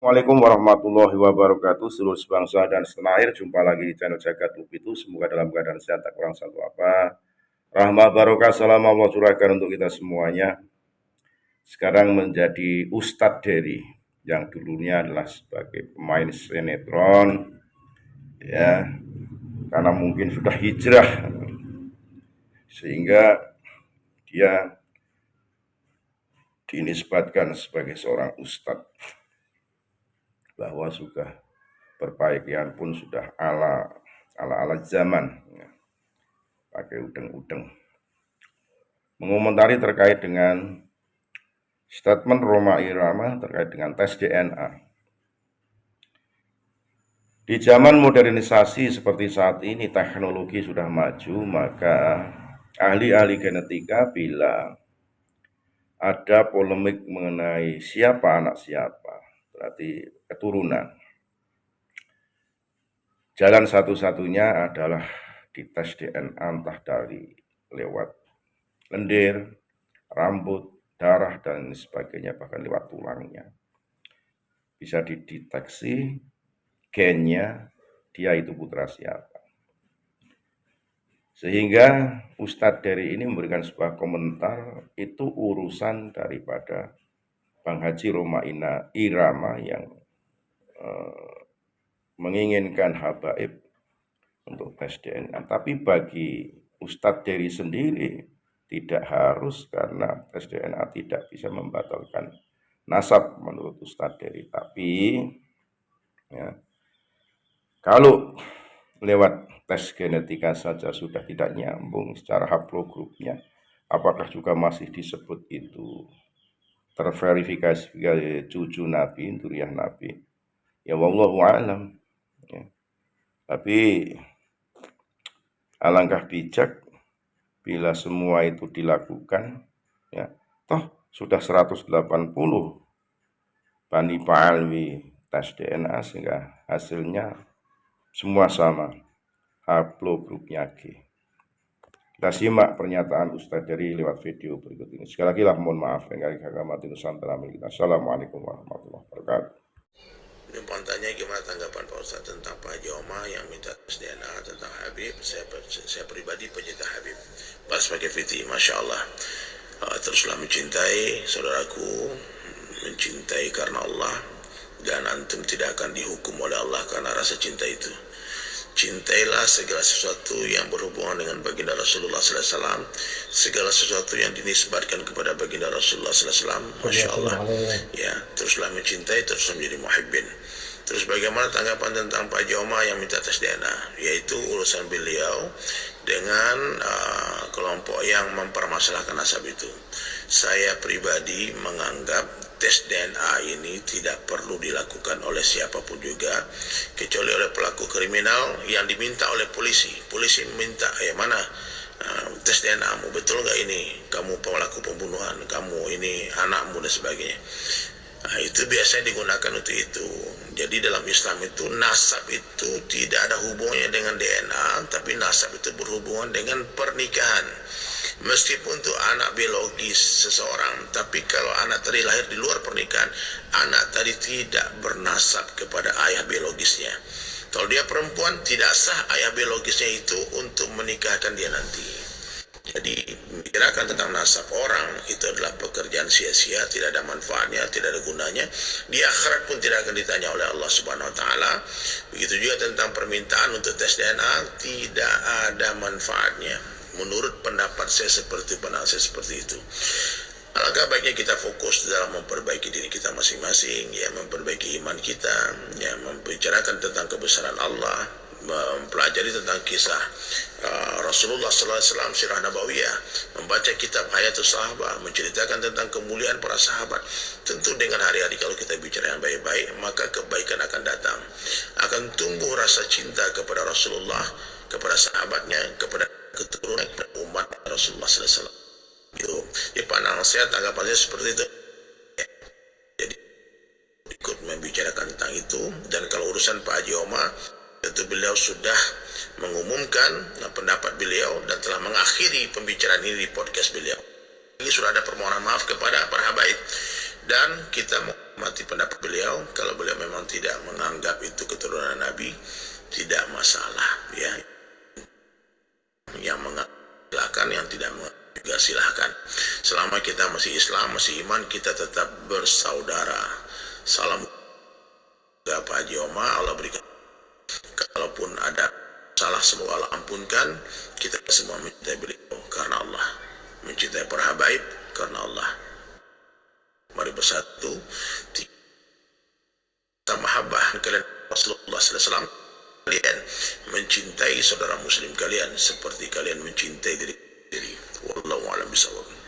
Assalamualaikum warahmatullahi wabarakatuh. Seluruh sebangsa dan setanah air, jumpa lagi di channel Jagat Lupitu. Semoga dalam keadaan sehat, tak kurang satu apa. Rahmat barokah salam Allah curahkan untuk kita semuanya. Sekarang menjadi Ustadz Dery, yang dulunya adalah sebagai pemain sinetron, ya, karena mungkin sudah hijrah, sehingga dia dinisbatkan sebagai seorang ustadz, bahwa sudah berpakaian pun sudah ala zaman, ya, pakai udeng-udeng. Mengomentari terkait dengan statement Rhoma Irama terkait dengan tes DNA. Di zaman modernisasi seperti saat ini, teknologi sudah maju, maka ahli-ahli genetika bilang ada polemik mengenai siapa anak siapa, berarti keturunan. Jalan satu-satunya adalah dites DNA, entah dari lewat lendir, rambut, darah, dan sebagainya, bahkan lewat tulangnya. Bisa dideteksi gennya, dia itu putra siapa. Sehingga Ustadz Dery ini memberikan sebuah komentar, itu urusan daripada Bang Haji Rhoma Irama yang menginginkan habaib untuk tes DNA. Tapi bagi Ustadz Dery sendiri, tidak harus, karena tes DNA tidak bisa membatalkan nasab menurut Ustadz Dery. Tapi ya, kalau lewat tes genetika saja sudah tidak nyambung secara haplogrupnya, apakah juga masih disebut itu terverifikasi sebagai cucu Nabi, duriah Nabi? Ya wallahu a'lam. Ya. Tapi alangkah bijak bila semua itu dilakukan, ya. Toh sudah 180 Bani Pa'alwi tes DNA, sehingga hasilnya semua sama, haplogrupnya G. Kita simak pernyataan Ustadz Dery lewat video berikut ini. Sekali lagi lah mohon maaf yang kami Nusantara milik kita. Assalamualaikum warahmatullahi wabarakatuh. Ini tanya gimana tanggapan Pak Ustadz tentang Pak Haji Oma yang minta tes DNA tentang Habib. Saya pribadi pencinta Habib. Pas pakai Fiti, Masya Allah. Teruslah mencintai saudaraku, mencintai karena Allah, dan antum tidak akan dihukum oleh Allah karena rasa cinta itu. Cintailah segala sesuatu yang berhubungan dengan baginda Rasulullah SAW, segala sesuatu yang dinisbatkan kepada baginda Rasulullah SAW. Masya Allah. Ya, teruslah mencintai, teruslah menjadi muhibbin. Terus bagaimana tanggapan tentang Pak Joma yang minta tes DNA? Yaitu urusan beliau dengan kelompok yang mempermasalahkan nasab itu. Saya pribadi menganggap tes DNA ini tidak perlu dilakukan oleh siapapun juga, kecuali oleh pelaku kriminal yang diminta oleh polisi. Polisi meminta, mana tes DNA-mu, betul nggak ini kamu pelaku pembunuhan, kamu ini anakmu dan sebagainya. Nah, itu biasanya digunakan untuk itu. Jadi dalam Islam itu nasab itu tidak ada hubungannya dengan DNA, tapi nasab itu berhubungan dengan pernikahan. Meskipun itu anak biologis seseorang, tapi kalau anak tadi lahir di luar pernikahan, anak tadi tidak bernasab kepada ayah biologisnya. Kalau dia perempuan, tidak sah ayah biologisnya itu untuk menikahkan dia nanti. Jadi membicarakan tentang nasab orang itu adalah pekerjaan sia-sia, tidak ada manfaatnya, tidak ada gunanya. Di akhirat pun tidak akan ditanya oleh Allah Subhanahu wa taala. Begitu juga tentang permintaan untuk tes DNA, tidak ada manfaatnya. Menurut pendapat saya seperti itu. Alangkah baiknya kita fokus dalam memperbaiki diri kita masing-masing, ya, memperbaiki iman kita, ya, membicarakan tentang kebesaran Allah, mempelajari tentang kisah Rasulullah SAW, sirah nabawiyah, membaca kitab Hayatus Sahabat, menceritakan tentang kemuliaan para sahabat. Tentu dengan hari-hari kalau kita bicara yang baik-baik, maka kebaikan akan datang, akan tumbuh rasa cinta kepada Rasulullah, kepada sahabatnya, kepada keturunan, kepada umat Rasulullah SAW. Gitu. Di pandangan saya tanggapannya seperti itu. Jadi ikut membicarakan tentang itu. Dan kalau urusan Pak Haji Oma, tentu beliau sudah mengumumkan pendapat beliau dan telah mengakhiri pembicaraan ini di podcast beliau. Ini sudah ada permohonan maaf kepada para habaib. dan kita menghormati pendapat beliau. Kalau beliau memang tidak menganggap itu keturunan Nabi, tidak masalah, ya. Yang mengalah, yang tidak juga silahkan. Selama kita masih Islam, masih iman, kita tetap bersaudara. Salam Pak Haji Omar, Allah berikan. Kalaupun ada salah, semoga Allah ampunkan. Kita semua mencintai beliau karena Allah, mencintai para habaib karena Allah. Mari bersatu, kita mahabbah kalian Rasulullah SAW. Kalian mencintai saudara muslim kalian seperti kalian mencintai diri. Wallahu a'lam bishawab.